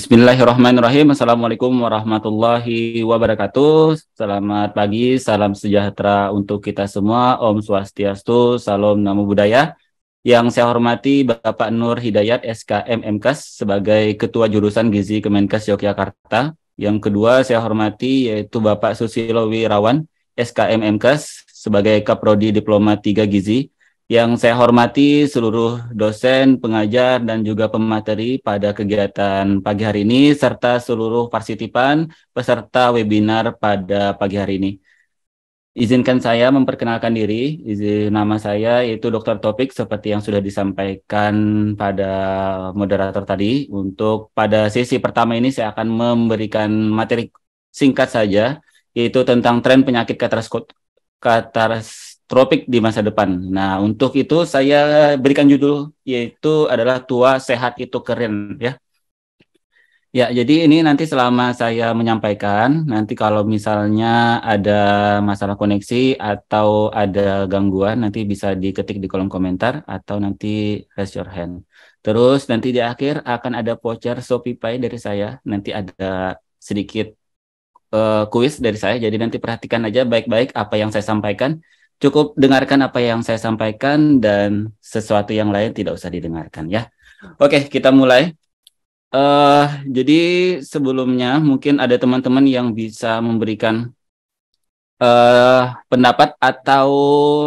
Bismillahirrahmanirrahim. Assalamualaikum warahmatullahi wabarakatuh. Selamat pagi, salam sejahtera untuk kita semua. Om Swastiastu, Salam Namo Buddhaya. Yang saya hormati Bapak Nur Hidayat, SKM MKes sebagai Ketua Jurusan Gizi Kemenkes Yogyakarta. Yang kedua saya hormati yaitu Bapak Susilo Wirawan, SKM MKes sebagai Kaprodi Diploma 3 Gizi. Yang saya hormati seluruh dosen, pengajar, dan juga pemateri pada kegiatan pagi hari ini, serta seluruh partisipan peserta webinar pada pagi hari ini. Izinkan saya memperkenalkan diri. Nama saya yaitu Dr. Topik, seperti yang sudah disampaikan pada moderator tadi. Untuk pada sesi pertama ini saya akan memberikan materi singkat saja, yaitu tentang tren penyakit katastropik di masa depan. Nah, untuk itu saya berikan judul yaitu adalah Tua Sehat Itu Keren, ya. Ya, jadi ini nanti selama saya menyampaikan, nanti kalau misalnya ada masalah koneksi atau ada gangguan, nanti bisa diketik di kolom komentar atau nanti raise your hand. Terus nanti di akhir akan ada voucher Shopee Pay dari saya. Nanti ada sedikit kuis dari saya, jadi nanti perhatikan aja baik-baik apa yang saya sampaikan. Cukup dengarkan apa yang saya sampaikan dan sesuatu yang lain tidak usah didengarkan, ya. Oke, kita mulai. Jadi sebelumnya mungkin ada teman-teman yang bisa memberikan pendapat atau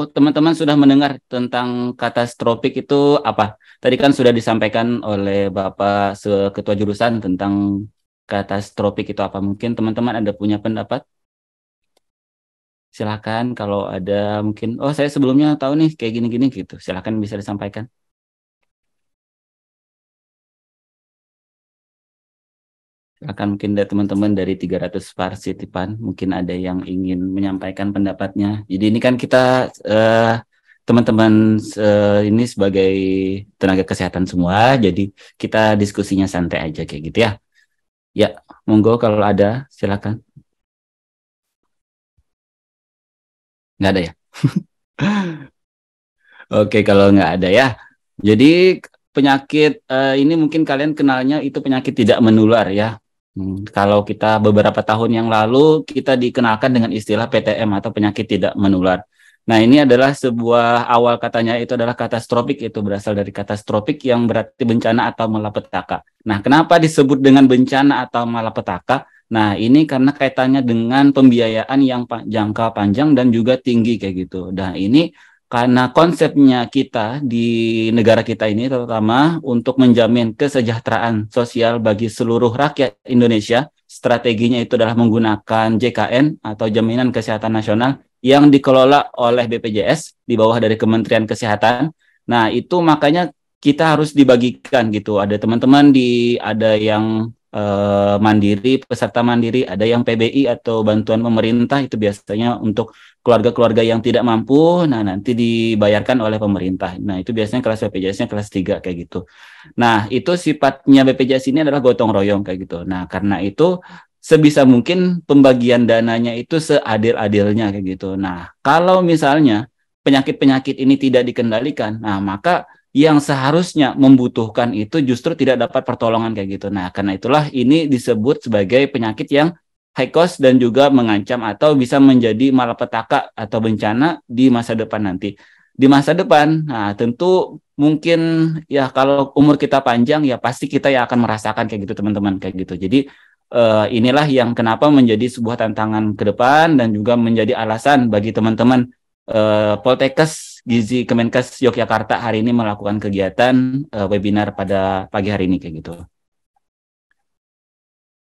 teman-teman sudah mendengar tentang katastropik itu apa? Tadi kan sudah disampaikan oleh Bapak Ketua Jurusan tentang katastropik itu apa. Mungkin teman-teman ada punya pendapat? Silakan kalau ada mungkin, oh saya sebelumnya tahu nih kayak gini-gini gitu. Silakan bisa disampaikan. Akan mungkin dari teman-teman dari 300 partisipan mungkin ada yang ingin menyampaikan pendapatnya. Jadi ini kan kita teman-teman ini sebagai tenaga kesehatan semua, jadi kita diskusinya santai aja kayak gitu ya. Ya, monggo kalau ada silakan. Nggak ada ya? Oke, kalau nggak ada ya. Jadi penyakit ini mungkin kalian kenalnya itu penyakit tidak menular ya. Kalau kita beberapa tahun yang lalu kita dikenalkan dengan istilah PTM atau penyakit tidak menular. Nah, ini adalah sebuah awal katanya itu adalah katastropik, itu berasal dari katastropik yang berarti bencana atau malapetaka. Nah, kenapa disebut dengan bencana atau malapetaka? Nah, ini karena kaitannya dengan pembiayaan yang jangka panjang dan juga tinggi kayak gitu. Nah, ini karena konsepnya kita di negara kita ini terutama untuk menjamin kesejahteraan sosial bagi seluruh rakyat Indonesia, strateginya itu adalah menggunakan JKN atau Jaminan Kesehatan Nasional yang dikelola oleh BPJS di bawah dari Kementerian Kesehatan. Nah, itu makanya kita harus dibagikan gitu. Ada teman-teman ada yang mandiri, peserta mandiri, ada yang PBI atau bantuan pemerintah, itu biasanya untuk keluarga-keluarga yang tidak mampu, nah nanti dibayarkan oleh pemerintah. Nah, itu biasanya kelas BPJS-nya kelas 3 kayak gitu. Nah, itu sifatnya BPJS ini adalah gotong royong kayak gitu. Nah, karena itu sebisa mungkin pembagian dananya itu seadil-adilnya kayak gitu. Nah, kalau misalnya penyakit-penyakit ini tidak dikendalikan, nah maka yang seharusnya membutuhkan itu justru tidak dapat pertolongan kayak gitu. Nah, karena itulah ini disebut sebagai penyakit yang high cost dan juga mengancam atau bisa menjadi malapetaka atau bencana di masa depan nanti. Di masa depan, nah tentu mungkin ya kalau umur kita panjang ya pasti kita ya akan merasakan kayak gitu teman-teman kayak gitu. Jadi inilah yang kenapa menjadi sebuah tantangan ke depan dan juga menjadi alasan bagi teman-teman Poltekkes Gizi Kemenkes Yogyakarta hari ini melakukan kegiatan webinar pada pagi hari ini kayak gitu.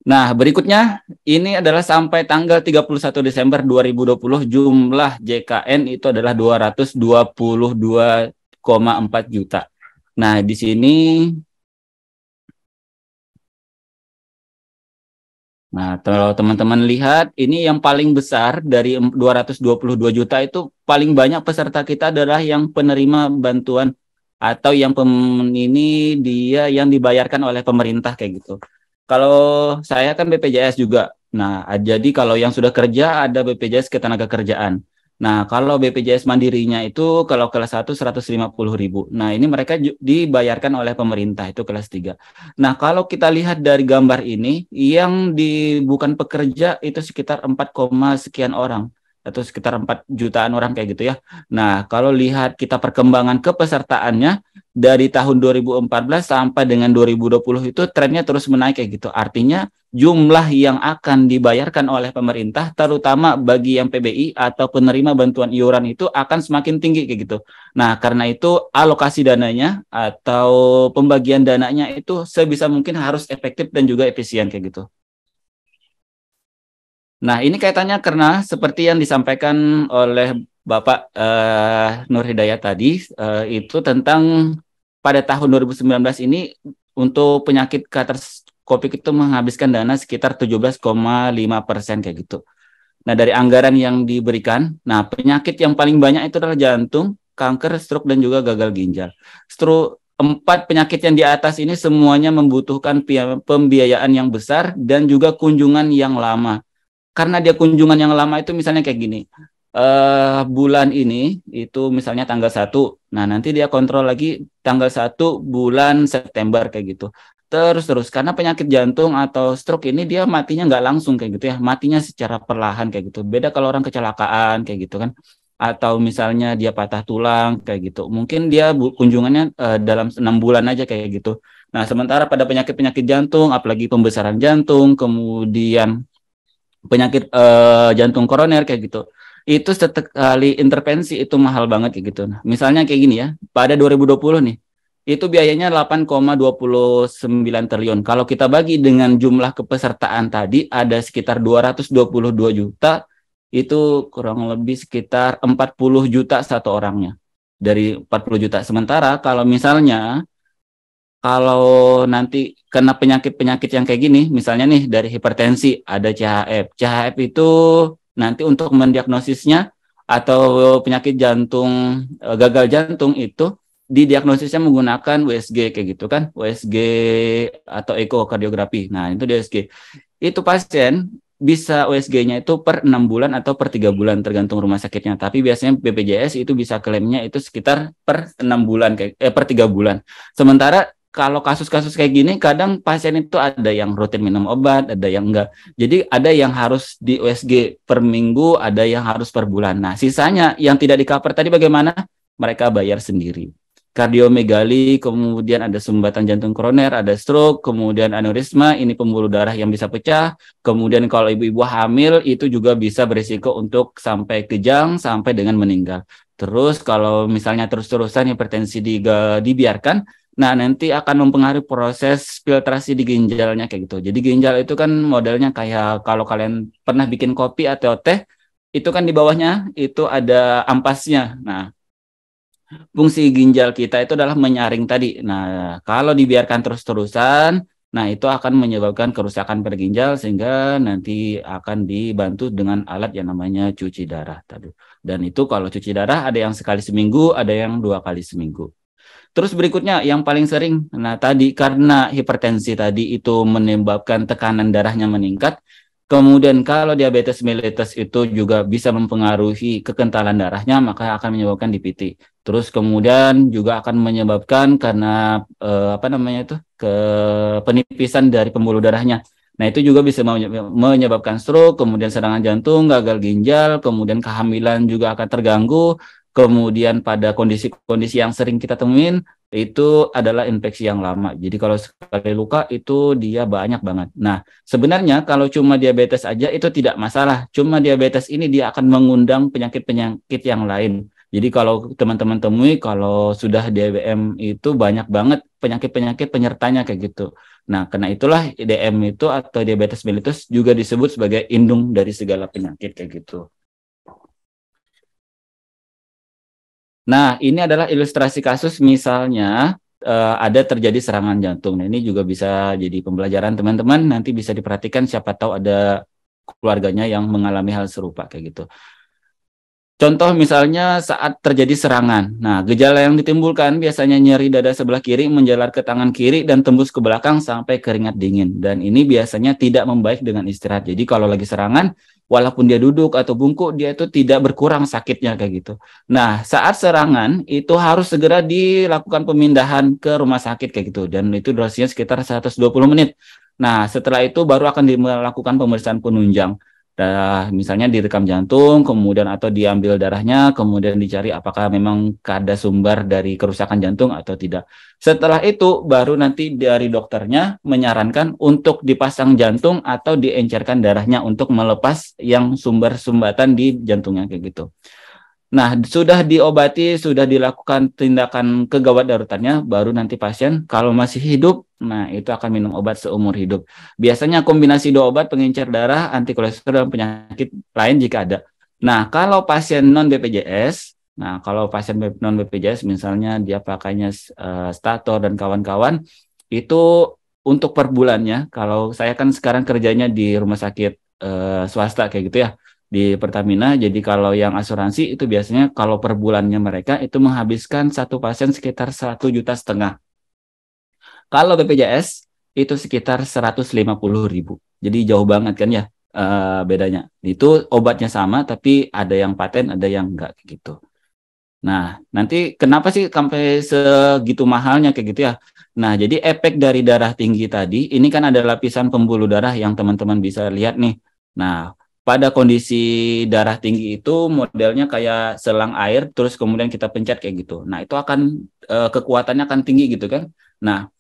Nah, berikutnya ini adalah sampai tanggal 31 Desember 2020 jumlah JKN itu adalah 222,4 juta. Nah, di sini Nah, kalau teman-teman lihat, ini yang paling besar dari 222 juta itu paling banyak peserta kita adalah yang penerima bantuan atau yang ini dia yang dibayarkan oleh pemerintah kayak gitu. Kalau saya kan BPJS juga. Nah, jadi kalau yang sudah kerja ada BPJS Ketenagakerjaan. Nah, kalau BPJS Mandirinya itu kalau kelas 1 150.000. Nah, ini mereka dibayarkan oleh pemerintah itu kelas 3. Nah, kalau kita lihat dari gambar ini, yang bukan pekerja itu sekitar 4, sekian orang atau sekitar 4 jutaan orang kayak gitu ya. Nah, kalau lihat kita perkembangan kepesertaannya dari tahun 2014 sampai dengan 2020 itu trennya terus menaik kayak gitu. Artinya jumlah yang akan dibayarkan oleh pemerintah, terutama bagi yang PBI atau penerima bantuan iuran itu akan semakin tinggi kayak gitu. Nah, karena itu alokasi dananya atau pembagian dananya itu sebisa mungkin harus efektif dan juga efisien kayak gitu. Nah, ini kaitannya karena seperti yang disampaikan oleh Bapak Nur Hidayat tadi, itu tentang pada tahun 2019 ini untuk penyakit Covid itu menghabiskan dana sekitar 17,5% kayak gitu. Nah, dari anggaran yang diberikan, nah penyakit yang paling banyak itu adalah jantung, kanker, stroke, dan juga gagal ginjal. Empat penyakit yang di atas ini semuanya membutuhkan pembiayaan yang besar dan juga kunjungan yang lama. Karena dia kunjungan yang lama itu misalnya kayak gini, bulan ini itu misalnya tanggal 1, nah nanti dia kontrol lagi tanggal 1 bulan September kayak gitu. Terus karena penyakit jantung atau stroke ini dia matinya nggak langsung kayak gitu ya, matinya secara perlahan kayak gitu. Beda kalau orang kecelakaan kayak gitu kan, atau misalnya dia patah tulang kayak gitu. Mungkin dia kunjungannya dalam 6 bulan aja kayak gitu. Nah, sementara pada penyakit-penyakit jantung, apalagi pembesaran jantung, kemudian penyakit jantung koroner kayak gitu. Itu sekali intervensi itu mahal banget kayak gitu. Nah, misalnya kayak gini ya, pada 2020 nih, itu biayanya 8,29 triliun. Kalau kita bagi dengan jumlah kepesertaan tadi ada sekitar 222 juta, itu kurang lebih sekitar 40 juta satu orangnya. Dari 40 juta. Sementara kalau misalnya kalau nanti kena penyakit-penyakit yang kayak gini, misalnya nih dari hipertensi, ada CHF. CHF itu nanti untuk mendiagnosisnya atau penyakit jantung, gagal jantung itu didiagnosisnya menggunakan USG kayak gitu kan, USG atau ekokardiografi. Nah, itu di USG. Itu pasien bisa USG-nya itu per 6 bulan atau per 3 bulan tergantung rumah sakitnya. Tapi biasanya BPJS itu bisa klaimnya itu sekitar per 6 bulan per 3 bulan. Sementara kalau kasus-kasus kayak gini, kadang pasien itu ada yang rutin minum obat, ada yang enggak. Jadi ada yang harus di USG per minggu, ada yang harus per bulan. Nah, sisanya yang tidak di-cover tadi bagaimana? Mereka bayar sendiri. Kardiomegali, kemudian ada sumbatan jantung koroner, ada stroke, kemudian aneurisma, ini pembuluh darah yang bisa pecah. Kemudian kalau ibu-ibu hamil, itu juga bisa berisiko untuk sampai kejang, sampai dengan meninggal. Terus kalau misalnya terus-terusan hipertensi dibiarkan, nah, nanti akan mempengaruhi proses filtrasi di ginjalnya kayak gitu. Jadi ginjal itu kan modelnya kayak kalau kalian pernah bikin kopi atau teh, itu kan di bawahnya itu ada ampasnya. Nah, fungsi ginjal kita itu adalah menyaring tadi. Nah, kalau dibiarkan terus-terusan, nah itu akan menyebabkan kerusakan pada ginjal sehingga nanti akan dibantu dengan alat yang namanya cuci darah tadi. Dan itu kalau cuci darah ada yang sekali seminggu, ada yang 2 kali seminggu. Terus berikutnya yang paling sering, nah tadi karena hipertensi tadi itu menyebabkan tekanan darahnya meningkat, kemudian kalau diabetes mellitus itu juga bisa mempengaruhi kekentalan darahnya, maka akan menyebabkan DPT. Terus kemudian juga akan menyebabkan karena apa namanya itu penipisan dari pembuluh darahnya. Nah, itu juga bisa menyebabkan stroke, kemudian serangan jantung, gagal ginjal, kemudian kehamilan juga akan terganggu. Kemudian pada kondisi-kondisi yang sering kita temuin itu adalah infeksi yang lama. Jadi kalau sekali luka itu dia banyak banget. Nah, sebenarnya kalau cuma diabetes aja itu tidak masalah. Cuma diabetes ini dia akan mengundang penyakit-penyakit yang lain. Jadi kalau teman-teman temui kalau sudah DBM itu banyak banget penyakit-penyakit penyertanya kayak gitu. Nah, karena itulah DM itu atau diabetes mellitus juga disebut sebagai indung dari segala penyakit kayak gitu. Nah, ini adalah ilustrasi kasus misalnya ada terjadi serangan jantung. Nah, ini juga bisa jadi pembelajaran teman-teman. Nanti bisa diperhatikan siapa tahu ada keluarganya yang mengalami hal serupa kayak gitu. Contoh misalnya saat terjadi serangan. Nah, gejala yang ditimbulkan biasanya nyeri dada sebelah kiri menjalar ke tangan kiri dan tembus ke belakang sampai keringat dingin. Dan ini biasanya tidak membaik dengan istirahat. Jadi kalau lagi serangan, walaupun dia duduk atau bungkuk, dia itu tidak berkurang sakitnya kayak gitu. Nah, saat serangan itu harus segera dilakukan pemindahan ke rumah sakit kayak gitu. Dan itu durasinya sekitar 120 menit. Nah, setelah itu baru akan dilakukan pemeriksaan penunjang. Misalnya direkam jantung, kemudian atau diambil darahnya, kemudian dicari apakah memang ada sumber dari kerusakan jantung atau tidak. Setelah itu baru nanti dari dokternya menyarankan untuk dipasang jantung atau diencerkan darahnya untuk melepas yang sumber sumbatan di jantungnya kayak gitu. Nah, sudah diobati, sudah dilakukan tindakan kegawat daruratnya, baru nanti pasien kalau masih hidup, nah itu akan minum obat seumur hidup. Biasanya kombinasi dua obat pengencer darah, anti kolesterol, dan penyakit lain jika ada. Nah, kalau pasien non BPJS, non BPJS misalnya dia pakainya Stator dan kawan-kawan, itu untuk per bulannya, kalau saya kan sekarang kerjanya di rumah sakit swasta kayak gitu ya, di Pertamina. Jadi kalau yang asuransi itu biasanya kalau per bulannya mereka itu menghabiskan satu pasien sekitar 1,5 juta. Kalau BPJS itu sekitar 150.000. Jadi jauh banget kan ya bedanya. Itu obatnya sama tapi ada yang paten, ada yang enggak gitu. Nah, nanti kenapa sih sampai segitu mahalnya kayak gitu ya? Nah, jadi efek dari darah tinggi tadi, ini kan ada lapisan pembuluh darah yang teman-teman bisa lihat nih. Nah, pada kondisi darah tinggi itu modelnya kayak selang air, terus kemudian kita pencet kayak gitu. Nah, itu akan kekuatannya akan tinggi gitu kan. Nah,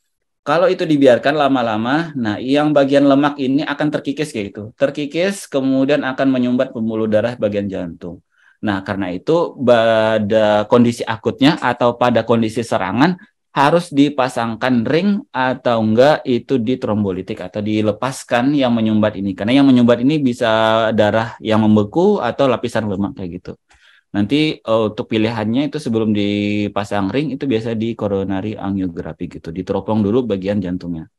kalau itu dibiarkan lama-lama, nah yang bagian lemak ini akan terkikis kayak gitu. Terkikis kemudian akan menyumbat pembuluh darah bagian jantung. Nah, karena itu pada kondisi akutnya atau pada kondisi serangan harus dipasangkan ring atau enggak itu ditrombolitik atau dilepaskan yang menyumbat ini. Karena yang menyumbat ini bisa darah yang membeku atau lapisan lemak kayak gitu. Nanti untuk pilihannya itu sebelum dipasang ring itu biasa di coronary angiography gitu, diteropong dulu bagian jantungnya.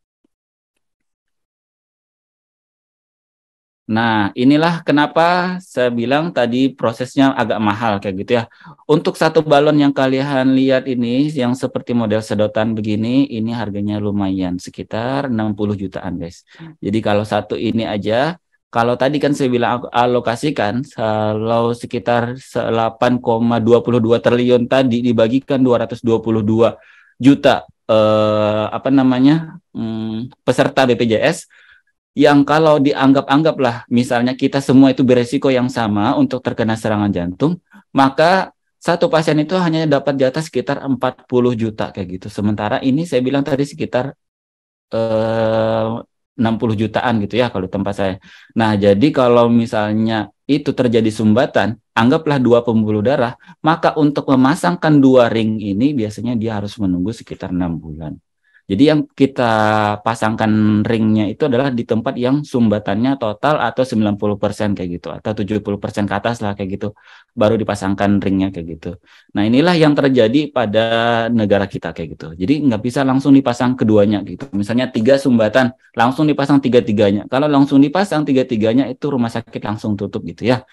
Nah, inilah kenapa saya bilang tadi prosesnya agak mahal kayak gitu ya. Untuk satu balon yang kalian lihat ini, yang seperti model sedotan begini, ini harganya lumayan, sekitar 60 jutaan guys. Jadi kalau satu ini aja, kalau tadi kan saya bilang alokasikan, kalau sekitar 8,22 triliun tadi dibagikan 222 juta peserta BPJS, yang kalau dianggap-anggap lah misalnya kita semua itu beresiko yang sama untuk terkena serangan jantung, maka satu pasien itu hanya dapat jatah sekitar 40 juta kayak gitu. Sementara ini saya bilang tadi sekitar 60 jutaan gitu ya kalau tempat saya. Nah, jadi kalau misalnya itu terjadi sumbatan, anggaplah dua pembuluh darah, maka untuk memasangkan dua ring ini biasanya dia harus menunggu sekitar 6 bulan. Jadi yang kita pasangkan ringnya itu adalah di tempat yang sumbatannya total atau 90% kayak gitu, atau 70% ke atas lah kayak gitu, baru dipasangkan ringnya kayak gitu. Nah, inilah yang terjadi pada negara kita kayak gitu. Jadi nggak bisa langsung dipasang keduanya gitu. Misalnya 3 sumbatan, langsung dipasang tiga-tiganya. Kalau langsung dipasang tiga-tiganya itu rumah sakit langsung tutup gitu ya.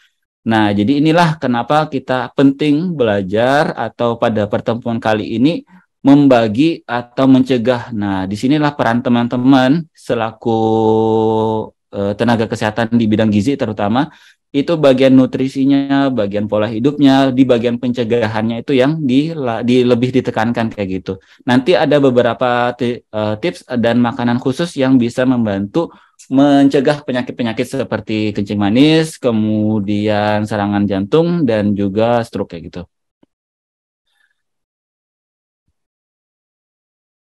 Nah, jadi inilah kenapa kita penting belajar atau pada pertemuan kali ini membagi atau mencegah. Nah, disinilah peran teman-teman selaku tenaga kesehatan di bidang gizi terutama, itu bagian nutrisinya, bagian pola hidupnya, di bagian pencegahannya itu yang lebih ditekankan kayak gitu. Nanti ada beberapa tips dan makanan khusus yang bisa membantu mencegah penyakit-penyakit seperti kencing manis, kemudian serangan jantung, dan juga stroke kayak gitu.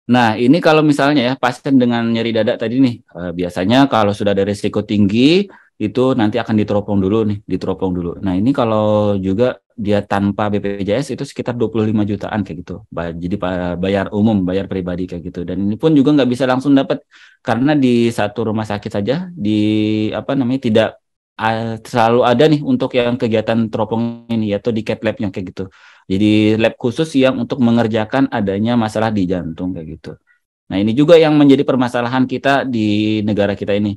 Nah, ini kalau misalnya ya pasien dengan nyeri dada tadi nih, biasanya kalau sudah ada risiko tinggi itu nanti akan diteropong dulu. Nah, ini kalau juga dia tanpa BPJS itu sekitar 25 jutaan kayak gitu. Jadi bayar umum, bayar pribadi kayak gitu. Dan ini pun juga nggak bisa langsung dapat karena di satu rumah sakit saja tidak selalu ada nih untuk yang kegiatan teropong ini yaitu di cath lab-nya kayak gitu. Jadi lab khusus yang untuk mengerjakan adanya masalah di jantung kayak gitu. Nah, ini juga yang menjadi permasalahan kita di negara kita ini.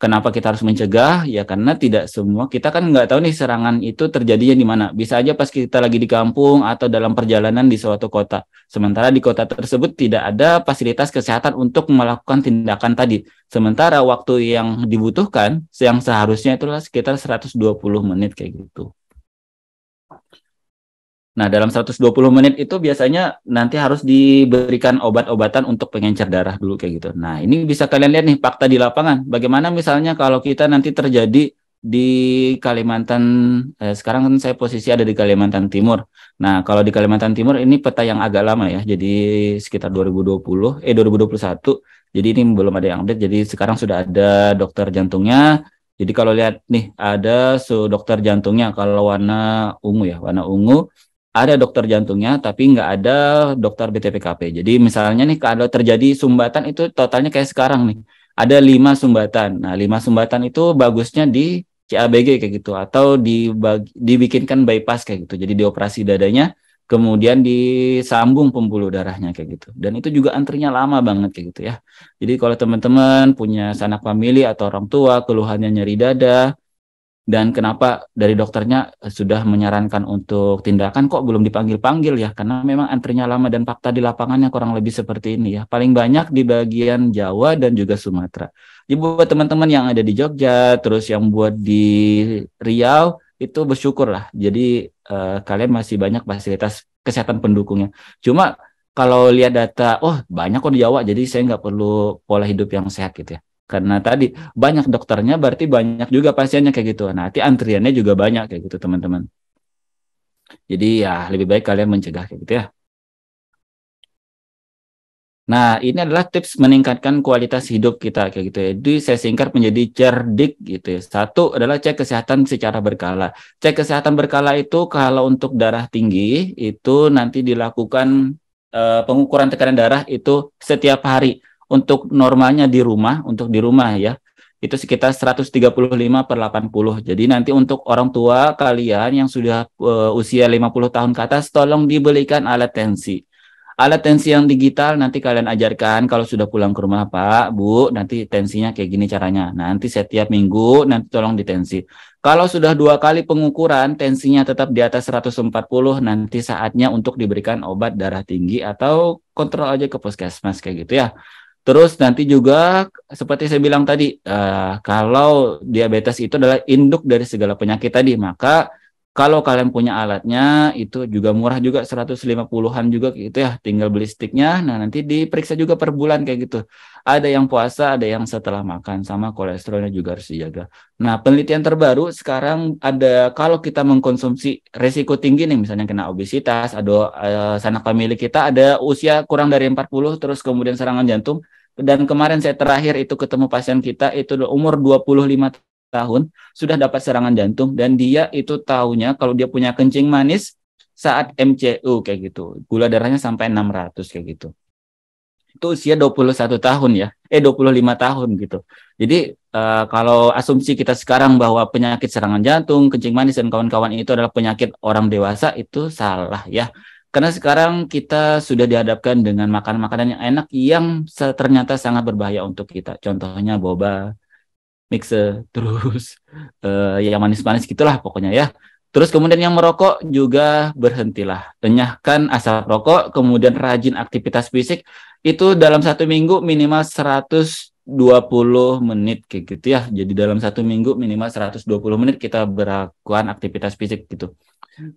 Kenapa kita harus mencegah? Ya karena tidak semua, kita kan nggak tahu nih serangan itu terjadinya di mana. Bisa aja pas kita lagi di kampung atau dalam perjalanan di suatu kota. Sementara di kota tersebut tidak ada fasilitas kesehatan untuk melakukan tindakan tadi. Sementara waktu yang dibutuhkan, yang seharusnya itulah sekitar 120 menit kayak gitu. Nah, dalam 120 menit itu biasanya nanti harus diberikan obat-obatan untuk pengencer darah dulu kayak gitu. Nah, ini bisa kalian lihat nih fakta di lapangan. Bagaimana misalnya kalau kita nanti terjadi di Kalimantan, sekarang kan saya posisi ada di Kalimantan Timur. Nah, kalau di Kalimantan Timur ini peta yang agak lama ya. Jadi sekitar 2021. Jadi ini belum ada yang update. Jadi sekarang sudah ada dokter jantungnya. Jadi kalau lihat nih ada dokter jantungnya kalau warna ungu ya, warna ungu ada dokter jantungnya tapi nggak ada dokter BTPKP. Jadi misalnya nih kalau terjadi sumbatan itu totalnya kayak sekarang nih. Ada 5 sumbatan. Nah, 5 sumbatan itu bagusnya di CABG kayak gitu atau dibikinkan bypass kayak gitu. Jadi dioperasi dadanya kemudian disambung pembuluh darahnya kayak gitu. Dan itu juga antrinya lama banget kayak gitu ya. Jadi kalau teman-teman punya sanak famili atau orang tua keluhannya nyeri dada, dan kenapa dari dokternya sudah menyarankan untuk tindakan kok belum dipanggil-panggil ya? Karena memang antrinya lama dan fakta di lapangannya kurang lebih seperti ini ya. Paling banyak di bagian Jawa dan juga Sumatera. Jadi buat teman-teman yang ada di Jogja, terus yang buat di Riau, itu bersyukur lah. Jadi kalian masih banyak fasilitas kesehatan pendukungnya. Cuma kalau lihat data, oh banyak kok di Jawa, jadi saya nggak perlu pola hidup yang sehat gitu ya. Karena tadi banyak dokternya berarti banyak juga pasiennya kayak gitu. Nah, nanti antriannya juga banyak kayak gitu teman-teman. Jadi ya lebih baik kalian mencegah kayak gitu ya. Nah, ini adalah tips meningkatkan kualitas hidup kita kayak gitu ya. Jadi saya singkat menjadi cerdik gitu ya. Satu adalah cek kesehatan secara berkala. Cek kesehatan berkala itu kalau untuk darah tinggi itu nanti dilakukan pengukuran tekanan darah itu setiap hari. Untuk normalnya di rumah, untuk di rumah ya. Itu sekitar 135/80. Jadi nanti untuk orang tua kalian yang sudah usia 50 tahun ke atas tolong dibelikan alat tensi. Alat tensi yang digital nanti kalian ajarkan kalau sudah pulang ke rumah Pak, Bu, nanti tensinya kayak gini caranya. Nanti setiap minggu nanti tolong ditensi. Kalau sudah 2 kali pengukuran tensinya tetap di atas 140, nanti saatnya untuk diberikan obat darah tinggi atau kontrol aja ke puskesmas kayak gitu ya. Terus nanti juga seperti saya bilang tadi, kalau diabetes itu adalah induk dari segala penyakit tadi, maka kalau kalian punya alatnya itu juga murah juga 150-an juga gitu ya. Tinggal beli sticknya. Nah, nanti diperiksa juga per bulan kayak gitu. Ada yang puasa, ada yang setelah makan sama kolesterolnya juga harus dijaga. Nah, penelitian terbaru sekarang ada kalau kita mengkonsumsi resiko tinggi nih misalnya kena obesitas, ada sanak famili kita ada usia kurang dari 40 terus kemudian serangan jantung. Dan kemarin saya terakhir itu ketemu pasien kita itu umur 25 tahun sudah dapat serangan jantung dan dia itu taunya kalau dia punya kencing manis saat MCU kayak gitu. Gula darahnya sampai 600 kayak gitu. Itu usia 21 tahun ya. 25 tahun gitu. Jadi kalau asumsi kita sekarang bahwa penyakit serangan jantung, kencing manis dan kawan-kawan itu adalah penyakit orang dewasa itu salah ya. Karena sekarang kita sudah dihadapkan dengan makanan-makanan yang enak yang ternyata sangat berbahaya untuk kita. Contohnya boba, mixer, terus yang manis-manis gitulah pokoknya ya. Terus kemudian yang merokok juga berhentilah. Lenyahkan asap rokok, kemudian rajin aktivitas fisik. Itu dalam 1 minggu minimal 120 menit kayak gitu ya. Jadi dalam 1 minggu minimal 120 menit kita berlakukan aktivitas fisik gitu.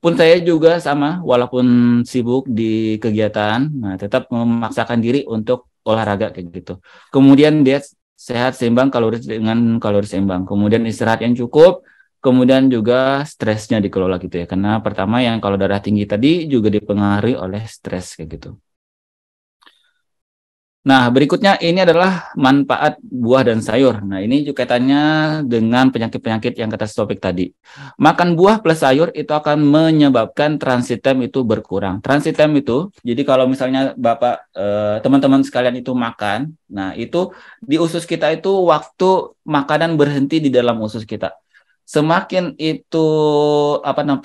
Pun saya juga sama, walaupun sibuk di kegiatan, nah tetap memaksakan diri untuk olahraga kayak gitu. Kemudian diet sehat seimbang kalori dengan kalori seimbang. Kemudian istirahat yang cukup, kemudian juga stresnya dikelola gitu ya. Karena pertama yang kalau darah tinggi tadi juga dipengaruhi oleh stres kayak gitu. Nah, berikutnya ini adalah manfaat buah dan sayur. Nah, ini juga kaitannya dengan penyakit-penyakit yang kata topik tadi. Makan buah plus sayur itu akan menyebabkan transit time itu berkurang. Transit time itu, jadi kalau misalnya Bapak, teman-teman sekalian itu makan, nah itu di usus kita itu waktu makanan berhenti di dalam usus kita. semakin itu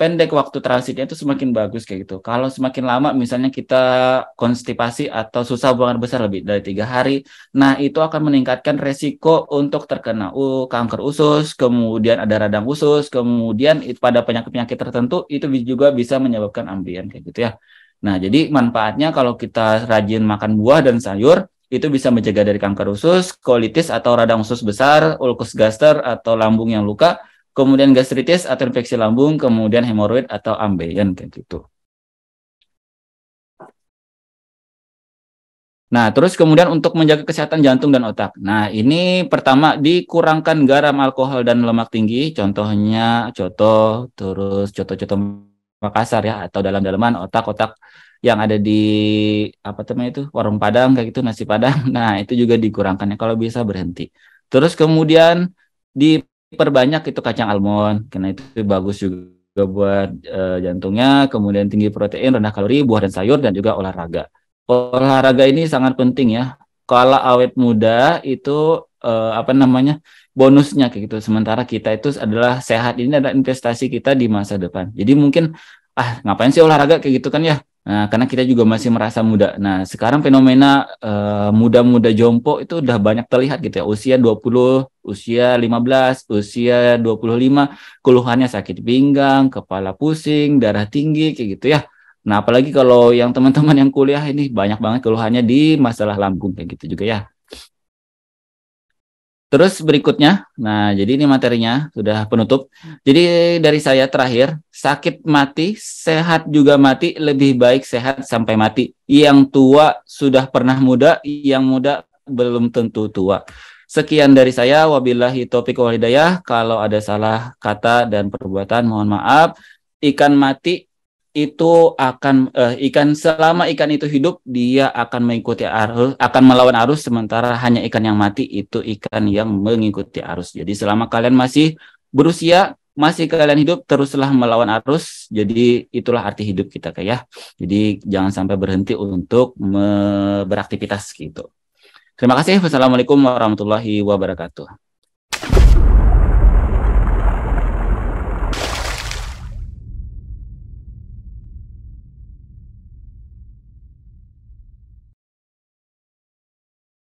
pendek waktu transitnya itu semakin bagus kayak gitu. Kalau semakin lama misalnya kita konstipasi atau susah buang air besar lebih dari 3 hari, nah itu akan meningkatkan resiko untuk terkena kanker usus, kemudian ada radang usus, kemudian pada penyakit-penyakit tertentu itu juga bisa menyebabkan ambien kayak gitu ya. Nah, jadi manfaatnya kalau kita rajin makan buah dan sayur itu bisa mencegah dari kanker usus, kolitis atau radang usus besar, ulkus gaster atau lambung yang luka, kemudian gastritis atau infeksi lambung, kemudian hemoroid atau ambeien kayak gitu. Nah, terus kemudian untuk menjaga kesehatan jantung dan otak. Nah, ini pertama dikurangkan garam, alkohol, dan lemak tinggi. Contohnya contoh Makassar ya, atau dalam-dalaman otak-otak yang ada di warung Padang kayak gitu, nasi Padang. Nah, itu juga dikurangkan ya kalau bisa berhenti. Terus kemudian diperbanyak itu kacang almond karena itu bagus juga buat jantungnya. Kemudian tinggi protein, rendah kalori, buah dan sayur, dan juga olahraga. Olahraga ini sangat penting ya. Kalau awet muda itu bonusnya kayak gitu. Sementara kita itu adalah sehat, ini adalah investasi kita di masa depan. Jadi mungkin ngapain sih olahraga kayak gitu kan ya. Nah, karena kita juga masih merasa muda. Nah, sekarang fenomena muda-muda jompo itu udah banyak terlihat gitu ya. Usia 20, usia 15, usia 25, keluhannya sakit pinggang, kepala pusing, darah tinggi kayak gitu ya. Nah, apalagi kalau yang teman-teman yang kuliah ini banyak banget keluhannya di masalah lambung kayak gitu juga ya. Terus berikutnya, nah jadi ini materinya sudah penutup. Jadi dari saya terakhir, sakit mati, sehat juga mati, lebih baik sehat sampai mati. Yang tua sudah pernah muda, yang muda belum tentu tua. Sekian dari saya, wabillahi taufiq wal hidayah. Kalau ada salah kata dan perbuatan, mohon maaf. Ikan mati itu ikan selama ikan itu hidup dia akan mengikuti arus, akan melawan arus, sementara hanya ikan yang mati itu ikan yang mengikuti arus. Jadi selama kalian masih berusia, masih kalian hidup, teruslah melawan arus. Jadi itulah arti hidup kita kayak. Jadi jangan sampai berhenti untuk beraktivitas gitu. Terima kasih. Wassalamualaikum warahmatullahi wabarakatuh.